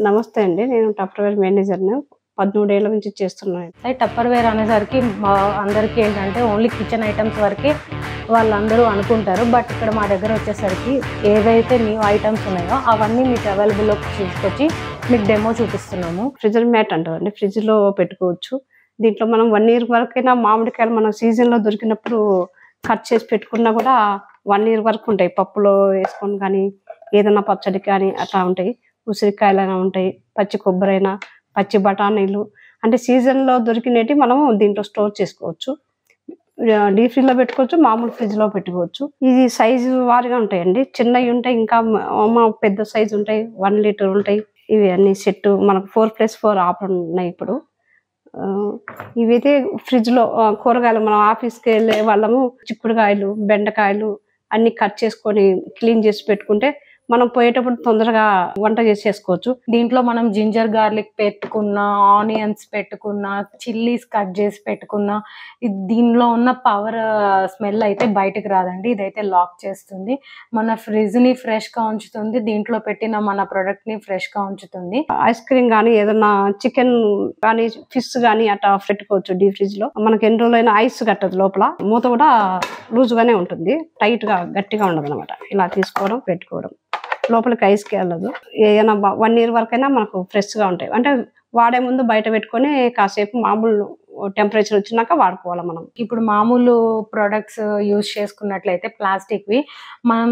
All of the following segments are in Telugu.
నమస్తే అండి. నేను టప్పర్‌వేర్ మేనేజర్‌ని. 13 ఏళ్ల నుంచి చేస్తున్నాను. టప్పర్‌వేర్ అనేసరికి అందరికీ ఏంటంటే ఓన్లీ కిచెన్ ఐటమ్స్ వరకే వాళ్ళందరూ అనుకుంటారు. బట్ ఇక్కడ మా దగ్గర వచ్చేసరికి ఏవైతే న్యూ ఐటమ్స్ ఉన్నాయో అవన్నీ మీకు అవైలబుల్‌లోకి తీసుకొచ్చి మీకు డెమో చూపిస్తున్నాము. ఫ్రిడ్జర్ మ్యాట్ అంటారండి. ఫ్రిడ్జ్‌లో పెట్టుకోవచ్చు. దీంట్లో మనం 1 ఇయర్ వరకైనా మామిడికాయలు మనం సీజన్‌లో దొరికినప్పుడు కట్ చేసి పెట్టుకున్నా కూడా 1 ఇయర్ వరకు ఉంటాయి. పప్పులో వేసుకొని కానీ, ఏదైనా పచ్చడి కానీ అట్లా ఉంటాయి. ఉసిరికాయలైనా ఉంటాయి, పచ్చి కొబ్బరైనా, పచ్చి బఠానీలు అంటే సీజన్‌లో దొరికినవి మనం దీంట్లో స్టోర్ చేసుకోవచ్చు. డీప్ ఫ్రిడ్జ్‌లో పెట్టుకోవచ్చు, మామూలు ఫ్రిడ్జ్‌లో పెట్టుకోవచ్చు. ఇది సైజు వారీగా ఉంటాయండి. చిన్నవి ఉంటాయి, ఇంకా పెద్ద సైజు ఉంటాయి, 1 లీటర్ ఉంటాయి. ఇవి అన్ని సెట్ మనకు 4+4 ఆఫర్ ఉన్నాయి ఇప్పుడు. ఇవైతే ఫ్రిడ్జ్‌లో కూరగాయలు మనం ఆఫీస్‌కి వెళ్ళే వాళ్ళము చిక్కుడుకాయలు, బెండకాయలు అన్ని కట్ చేసుకొని క్లీన్ చేసి పెట్టుకుంటే మనం పోయేటప్పుడు తొందరగా వంట చేసేసుకోవచ్చు. దీంట్లో మనం జింజర్ గార్లిక్ పెట్టుకున్నా, ఆనియన్స్ పెట్టుకున్నా, చిల్లీస్ కట్ చేసి పెట్టుకున్నా, దీనిలో ఉన్న పవర్ స్మెల్ అయితే బయటకు రాదండి. ఇదైతే లాక్ చేస్తుంది, మన ఫ్రిడ్జ్ని ఫ్రెష్గా ఉంచుతుంది, దీంట్లో పెట్టిన మన ప్రొడక్ట్ని ఫ్రెష్గా ఉంచుతుంది. ఐస్ క్రీమ్ కానీ, ఏదన్నా చికెన్ కానీ, ఫిష్ కానీ అట్లా పెట్టుకోవచ్చు డీప్ ఫ్రిడ్జ్ లో. మనకి ఎన్ని రోజులైనా ఐస్ కట్టదు, లోపల మూత కూడా లూజ్ గానే ఉంటుంది, టైట్ గా గట్టిగా ఉండదు అనమాట. ఇలా తీసుకోవడం, పెట్టుకోవడం, లోపలికి ఐస్కి వెళ్ళదు. ఏదైనా 1 ఇయర్ వరకైనా మనకు ఫ్రెష్ గా ఉంటాయి. అంటే వాడే ముందు బయట పెట్టుకొని కాసేపు మామూలు టెంపరేచర్ వచ్చినాక వాడుకోవాలి మనం. ఇప్పుడు మామూలు ప్రొడక్ట్స్ యూజ్ చేసుకున్నట్లయితే ప్లాస్టిక్వి మనం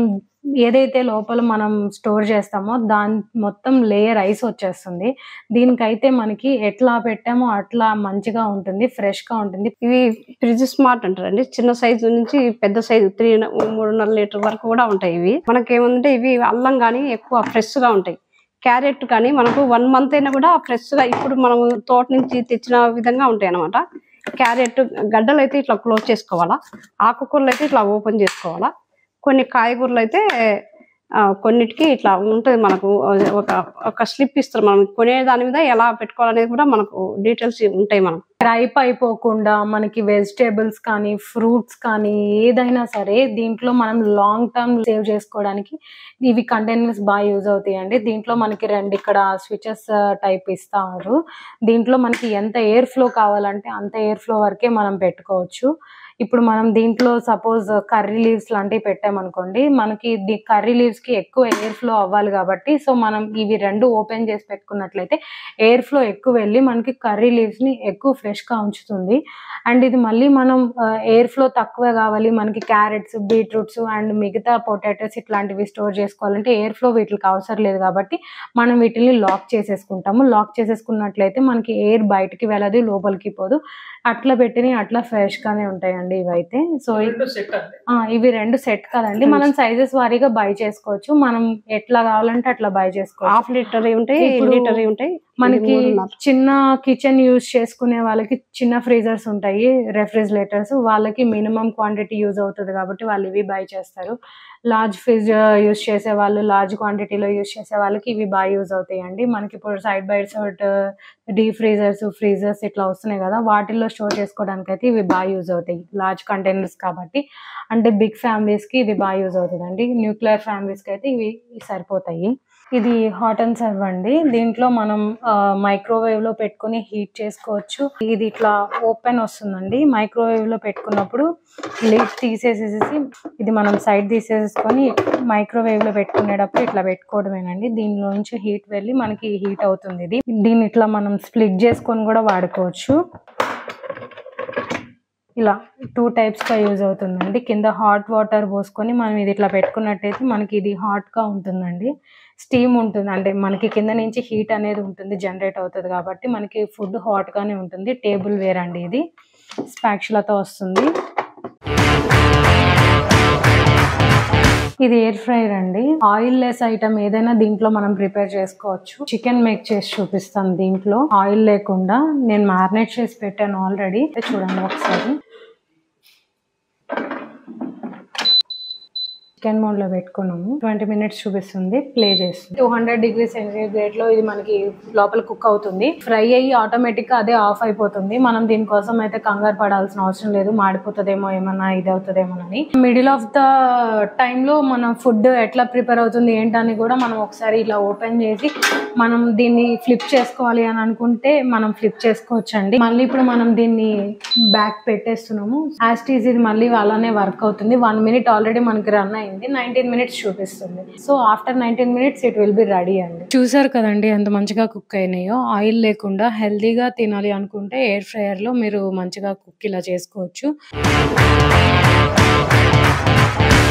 ఏదైతే లోపల మనం స్టోర్ చేస్తామో దాని మొత్తం లేయర్ ఐస్ వచ్చేస్తుంది. దీనికైతే మనకి ఎట్లా పెట్టామో అట్లా మంచిగా ఉంటుంది, ఫ్రెష్గా ఉంటుంది. ఇవి ఫ్రిడ్జ్ స్మార్ట్ అంటారండి. చిన్న సైజు నుంచి పెద్ద సైజు 3.5 లీటర్ వరకు కూడా ఉంటాయి. ఇవి మనకేమంటే ఇవి అల్లం కానీ ఎక్కువ ఫ్రెష్గా ఉంటాయి. క్యారెట్ కానీ మనకు 1 మంత్ అయినా కూడా ఫ్రెష్గా ఇప్పుడు మనం తోట నుంచి తెచ్చిన విధంగా ఉంటాయి అన్నమాట. క్యారెట్ గడ్డలు అయితే ఇట్లా క్లోజ్ చేసుకోవాలా, ఆకుకూరలు అయితే ఇట్లా ఓపెన్ చేసుకోవాలా, కొన్ని కాయగూరలు అయితే కొన్నిటికి ఇట్లా ఉంటుంది. మనకు ఒక స్లిప్ ఇస్తారు, మనం కొనే దాని మీద ఎలా పెట్టుకోవాలనేది కూడా మనకు డీటెయిల్స్ ఉంటాయి. మనకు రైప్ అయిపోకుండా మనకి వెజిటేబుల్స్ కానీ, ఫ్రూట్స్ కానీ ఏదైనా సరే దీంట్లో మనం లాంగ్ టర్మ్ సేవ్ చేసుకోవడానికి ఇవి కంటైనర్స్ బాగా యూజ్ అవుతాయండి. దీంట్లో మనకి 2 ఇక్కడ స్విచెస్ టైప్ ఇస్తారు. దీంట్లో మనకి ఎంత ఎయిర్ ఫ్లో కావాలంటే అంత ఎయిర్ ఫ్లో వరకే మనం పెట్టుకోవచ్చు. ఇప్పుడు మనం దీంట్లో సపోజ్ కర్రీ లీవ్స్ లాంటివి పెట్టామనుకోండి, మనకి కర్రీ లీవ్స్కి ఎక్కువ ఎయిర్ ఫ్లో అవ్వాలి కాబట్టి సో మనం ఇవి 2 ఓపెన్ చేసి పెట్టుకున్నట్లయితే ఎయిర్ ఫ్లో ఎక్కువ వెళ్ళి మనకి కర్రీ లీవ్స్ని ఎక్కువ ఫ్రెష్గా ఉంచుతుంది. అండ్ ఇది మళ్ళీ మనం ఎయిర్ ఫ్లో తక్కువ కావాలి, మనకి క్యారెట్స్, బీట్రూట్స్ అండ్ మిగతా పొటాటోస్ ఇట్లాంటివి స్టోర్ చేసుకోవాలంటే ఎయిర్ ఫ్లో వీటికి అవసరం లేదు కాబట్టి మనం వీటిని లాక్ చేసేసుకుంటాము. లాక్ చేసేసుకున్నట్లయితే మనకి ఎయిర్ బయటికి వెళ్ళదు, లోపలికి పోదు. అట్లా పెట్టినవి అట్లా ఫ్రెష్గానే ఉంటాయండి ఇవైతే. సో ఇవి 2 సెట్ కదండి, మనం సైజెస్ వారీగా బై చేసుకోవచ్చు. మనం ఎట్లా కావాలంటే అట్లా బై చేసుకోవచ్చు. ½ లీటర్ ఉంటాయి, లీటర్ ఉంటాయి. మనకి చిన్న కిచెన్ యూజ్ చేసుకునే వాళ్ళకి చిన్న ఫ్రీజర్స్ ఉంటాయి, రెఫ్రిజిరేటర్స్, వాళ్ళకి మినిమం క్వాంటిటీ యూజ్ అవుతుంది కాబట్టి వాళ్ళు ఇవి బై చేస్తారు. లార్జ్ ఫ్రిడ్జ్ యూజ్ చేసే వాళ్ళు, లార్జ్ క్వాంటిటీలో యూజ్ చేసే వాళ్ళకి ఇవి బాగా యూజ్ అవుతాయండి. మనకి ఇప్పుడు side by side deep freezers ఇట్లా వస్తున్నాయి కదా, వాటిల్లో స్టోర్ చేసుకోవడానికి అయితే ఇవి బాగా యూజ్ అవుతాయి, లార్జ్ కంటైనర్స్ కాబట్టి. అంటే బిగ్ ఫ్యామిలీస్కి ఇది బాగా యూజ్ అవుతుందండి. న్యూక్లియర్ ఫ్యామిలీస్కి అయితే ఇవి సరిపోతాయి. ఇది హాట్ అండ్ సర్వ్ అండి. దీంట్లో మనం మైక్రోవేవ్లో పెట్టుకుని హీట్ చేసుకోవచ్చు. ఇది ఇట్లా ఓపెన్ వస్తుందండి. మైక్రోవేవ్లో పెట్టుకున్నప్పుడు లిడ్ తీసేసేసి ఇది మనం సైడ్ తీసేసుకొని మైక్రోవేవ్లో పెట్టుకునేటప్పుడు ఇట్లా పెట్టుకోవడమేనండి. దీనిలో నుంచి హీట్ వెళ్ళి మనకి హీట్ అవుతుంది. దీన్ని ఇట్లా మనం స్ప్లిట్ చేసుకొని కూడా వాడుకోవచ్చు. ఇలా 2 టైప్స్గా యూజ్ అవుతుందండి. కింద హాట్ వాటర్ పోసుకొని మనం ఇది ఇట్లా పెట్టుకున్నట్టయితే మనకి ఇది హాట్గా ఉంటుందండి, స్టీమ్ ఉంటుంది. అంటే మనకి కింద నుంచి హీట్ అనేది ఉంటుంది, జనరేట్ అవుతుంది కాబట్టి మనకి ఫుడ్ హాట్గానే ఉంటుంది. టేబుల్ వేర్ అండి ఇది, స్పాచులాతో వస్తుంది. ఇది ఎయిర్ ఫ్రైయర్ అండి. ఆయిల్ లెస్ ఐటమ్ ఏదైనా దీంట్లో మనం ప్రిపేర్ చేసుకోవచ్చు. చికెన్ మేక్ చేసి చూపిస్తాను దీంట్లో ఆయిల్ లేకుండా. నేను మ్యారినేట్ చేసి పెట్టాను ఆల్రెడీ, చూడండి ఒకసారి. చికెన్ మోడ్ లో పెట్టుకున్నాము. 20 minutes చూపిస్తుంది, ప్లే చేస్తుంది. 200 degrees సెంటిగ్రేడ్ లో ఇది మనకి లోపల కుక్ అవుతుంది. ఫ్రై అయ్యి ఆటోమేటిక్ గా అదే ఆఫ్ అయిపోతుంది. మనం దీనికోసం అయితే కంగారు పడాల్సిన అవసరం లేదు, మాడిపోతుందేమో ఏమన్నా ఇది అవుతుందేమోనని. మిడిల్ ఆఫ్ ద టైమ్ లో మనం ఫుడ్ ఎట్లా ప్రిపేర్ అవుతుంది ఏంటని కూడా మనం ఒకసారి ఇలా ఓపెన్ చేసి మనం దీన్ని ఫ్లిప్ చేసుకోవాలి అని అనుకుంటే మనం ఫ్లిప్ చేసుకోవచ్చండి. మళ్ళీ ఇప్పుడు మనం దీన్ని బ్యాక్ పెట్టేస్తున్నాము. యాస్టీజ్ ఇది మళ్ళీ అలానే వర్క్ అవుతుంది. 1 minute ఆల్రెడీ మనకి రన్ అయింది, 19 minutes చూపిస్తుంది. So after 19 minutes it will be ready అండి. చూసారు కదండి ఎంత మంచిగా కుక్ అయినాయో. ఆయిల్ లేకుండా హెల్దీగా తినాలి అనుకుంటే ఎయిర్ ఫ్రైయర్ లో మీరు మంచిగా కుక్ ఇలా చేసుకోవచ్చు.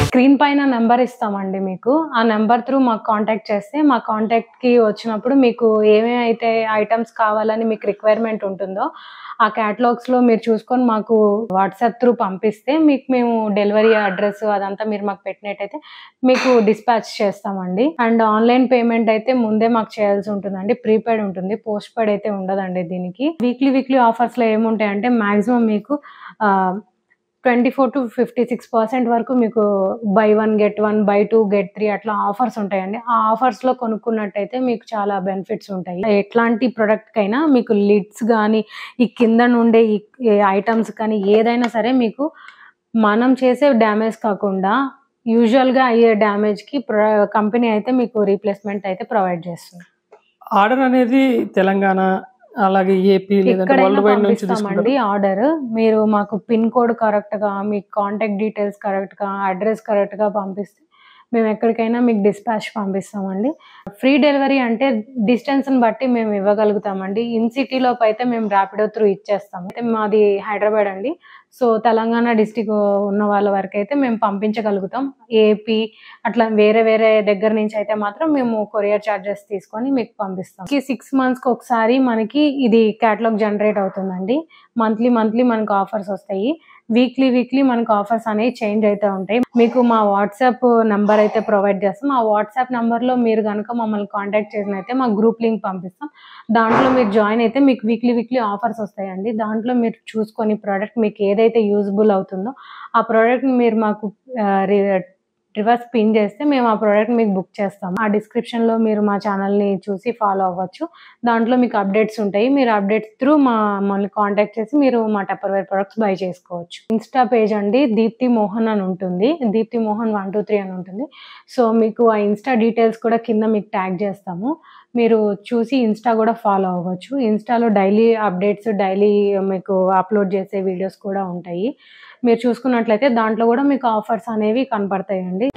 స్క్రీన్ పైన నెంబర్ ఇస్తామండి మీకు. ఆ నెంబర్ త్రూ మాకు కాంటాక్ట్ చేస్తే మా కాంటాక్ట్కి వచ్చినప్పుడు మీకు ఏమేమైతే ఐటమ్స్ కావాలని మీకు రిక్వైర్మెంట్ ఉంటుందో ఆ క్యాటలాగ్స్లో మీరు చూసుకొని మాకు వాట్సాప్ త్రూ పంపిస్తే మీకు మేము డెలివరీ అడ్రస్ అదంతా మీరు మాకు పెట్టినట్టయితే మీకు డిస్పాచ్ చేస్తామండి. అండ్ ఆన్లైన్ పేమెంట్ అయితే ముందే మాకు చేయాల్సి ఉంటుందండి. ప్రీపెయిడ్ ఉంటుంది, పోస్ట్ పెయిడ్ అయితే ఉండదండి. దీనికి వీక్లీ ఆఫర్స్లో ఏముంటాయంటే మ్యాక్సిమం మీకు 24 to 56% వరకు మీకు బై 1 get 1, బై 2 get 3 అట్లా ఆఫర్స్ ఉంటాయండి. ఆ ఆఫర్స్ లో కొనుక్కున్నట్టయితే మీకు చాలా బెనిఫిట్స్ ఉంటాయి. ఎట్లాంటి ప్రొడక్ట్ కైనా మీకు లిడ్స్ కానీ ఈ కింద నుండే ఈ ఐటమ్స్ కానీ ఏదైనా సరే మీకు మనం చేసే డ్యామేజ్ కాకుండా యూజువల్ గా అయ్యే డ్యామేజ్ కి కంపెనీ అయితే మీకు రీప్లేస్మెంట్ అయితే ప్రొవైడ్ చేస్తుంది. ఆర్డర్ అనేది తెలంగాణ అలాగే ఏపీ లేదంటే వరల్డ్ వైడ్ నుంచి తీసుకుంటామండి. ఆర్డర్ మీరు మాకు పిన్ కోడ్ కరెక్ట్ గా, మీ కాంటాక్ట్ డీటెయిల్స్ కరెక్ట్ గా, అడ్రస్ కరెక్ట్ గా పంపిస్తే మేము ఎక్కడికైనా మీకు డిస్పాచ్ పంపిస్తామండి. ఫ్రీ డెలివరీ అంటే డిస్టెన్స్ ని బట్టి మేము ఇవ్వగలుగుతామండి. ఇన్ సిటీలోపు అయితే మేము ర్యాపిడో త్రూ ఇచ్చేస్తాము. మాది హైదరాబాద్ అండి. సో తెలంగాణ డిస్టిక్ ఉన్న వాళ్ళ వరకు అయితే మేము పంపించగలుగుతాం. ఏపీ అట్లా వేరే దగ్గర నుంచి అయితే మాత్రం మేము కొరియర్ ఛార్జెస్ తీసుకొని మీకు పంపిస్తాం. 6 months ఒకసారి మనకి ఇది క్యాటలాగ్ జనరేట్ అవుతుందండి. మంత్లీ మనకు ఆఫర్స్ వస్తాయి. వీక్లీ మనకు ఆఫర్స్ అనేవి చేంజ్ అయితే ఉంటాయి. మీకు మా వాట్సాప్ నంబర్ అయితే ప్రొవైడ్ చేస్తాం. ఆ వాట్సాప్ నంబర్లో మీరు కనుక మమ్మల్ని కాంటాక్ట్ చేసినైతే మా గ్రూప్ లింక్ పంపిస్తాం. దాంట్లో మీరు జాయిన్ అయితే మీకు వీక్లీ ఆఫర్స్ వస్తాయండి. దాంట్లో మీరు చూసుకొని ప్రోడక్ట్ మీకు ఏదైతే యూజ్బుల్ అవుతుందో ఆ ప్రోడక్ట్ మీరు మాకు రివర్స్ పిన్ చేస్తే మేము ఆ ప్రోడక్ట్ మీకు బుక్ చేస్తాం. ఆ డిస్క్రిప్షన్లో మీరు మా ఛానల్ని చూసి ఫాలో అవ్వచ్చు. దాంట్లో మీకు అప్డేట్స్ ఉంటాయి. మీరు అప్డేట్స్ త్రూ మమ్మల్ని కాంటాక్ట్ చేసి మీరు మా టప్పర్వేర్ ప్రొడక్ట్స్ బై చేసుకోవచ్చు. ఇన్స్టా పేజ్ అండి దీప్తి మోహన్ అని ఉంటుంది, దీప్తి మోహన్ 123 అని ఉంటుంది. సో మీకు ఆ ఇన్స్టా డీటెయిల్స్ కూడా కింద మీకు ట్యాగ్ చేస్తాము. మీరు చూసి ఇన్స్టా కూడా ఫాలో అవ్వచ్చు. ఇన్స్టాలో డైలీ అప్డేట్స్, డైలీ మీకు అప్లోడ్ చేసే వీడియోస్ కూడా ఉంటాయి. మీరు చూసుకున్నట్లయితే దాంట్లో కూడా మీకు ఆఫర్స్ అనేవి కనపడతాయండి.